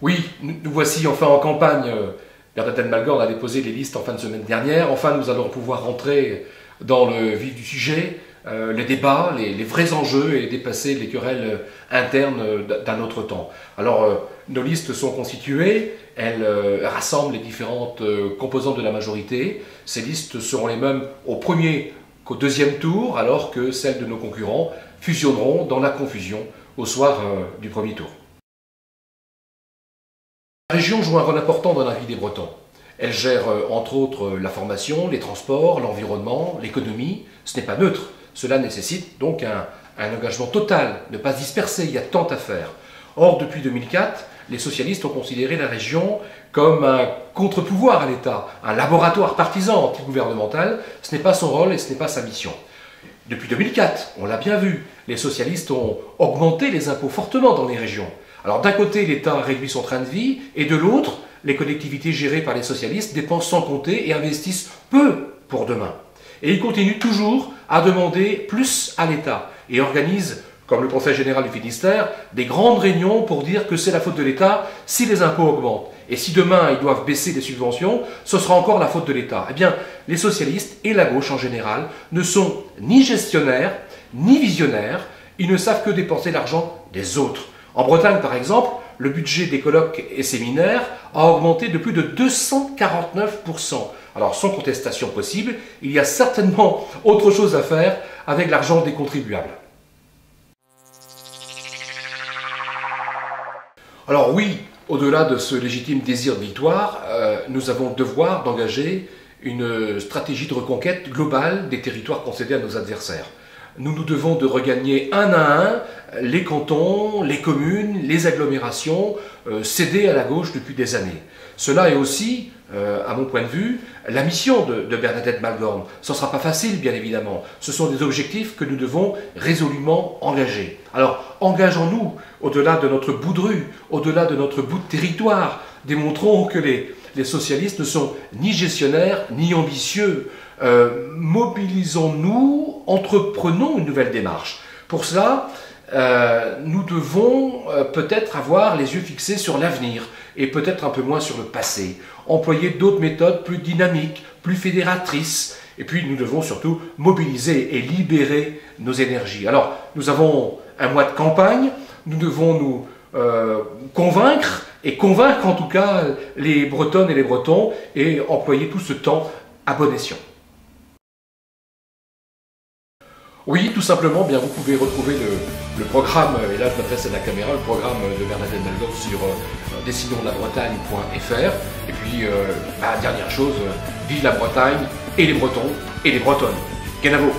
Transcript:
Oui, nous voici enfin en campagne. Bernadette Malgorn a déposé les listes en fin de semaine dernière. Enfin, nous allons pouvoir rentrer dans le vif du sujet, les débats, les vrais enjeux et dépasser les querelles internes d'un autre temps. Alors, nos listes sont constituées, elles rassemblent les différentes composantes de la majorité. Ces listes seront les mêmes au premier qu'au deuxième tour, alors que celles de nos concurrents fusionneront dans la confusion au soir du premier tour. La région joue un rôle important dans la vie des Bretons. Elle gère entre autres la formation, les transports, l'environnement, l'économie. Ce n'est pas neutre. Cela nécessite donc un engagement total, ne pas se disperser, il y a tant à faire. Or, depuis 2004, les socialistes ont considéré la région comme un contre-pouvoir à l'État, un laboratoire partisan anti-gouvernemental. Ce n'est pas son rôle et ce n'est pas sa mission. Depuis 2004, on l'a bien vu, les socialistes ont augmenté les impôts fortement dans les régions. Alors d'un côté, l'État réduit son train de vie, et de l'autre, les collectivités gérées par les socialistes dépensent sans compter et investissent peu pour demain. Et ils continuent toujours à demander plus à l'État et organisent, comme le Conseil général du Finistère, des grandes réunions pour dire que c'est la faute de l'État si les impôts augmentent. Et si demain ils doivent baisser les subventions, ce sera encore la faute de l'État. Eh bien, les socialistes et la gauche en général ne sont ni gestionnaires, ni visionnaires, ils ne savent que dépenser l'argent des autres. En Bretagne, par exemple, le budget des colloques et séminaires a augmenté de plus de 249%. Alors, sans contestation possible, il y a certainement autre chose à faire avec l'argent des contribuables. Alors oui, au-delà de ce légitime désir de victoire, nous avons le devoir d'engager une stratégie de reconquête globale des territoires concédés à nos adversaires. Nous devons de regagner un à un les cantons, les communes, les agglomérations cédées à la gauche depuis des années. Cela est aussi, à mon point de vue, la mission de Bernadette Malgorn. Ce ne sera pas facile, bien évidemment. Ce sont des objectifs que nous devons résolument engager. Alors, engageons-nous au-delà de notre bout de rue, au-delà de notre bout de territoire. Démontrons que les socialistes ne sont ni gestionnaires, ni ambitieux. Mobilisons-nous, entreprenons une nouvelle démarche. Pour cela, nous devons peut-être avoir les yeux fixés sur l'avenir et peut-être un peu moins sur le passé. Employer d'autres méthodes plus dynamiques, plus fédératrices. Et puis nous devons surtout mobiliser et libérer nos énergies. Alors, nous avons un mois de campagne, nous devons nous convaincre et convaincre en tout cas les Bretonnes et les Bretons et employer tout ce temps à bon escient. Oui, tout simplement, bien, vous pouvez retrouver le programme, et là je m'adresse à la caméra, le programme de Bernadette Malgorn sur dessinonslabretagne.fr. Et puis, dernière chose, vive la Bretagne et les Bretons et les Bretonnes. Kenavo!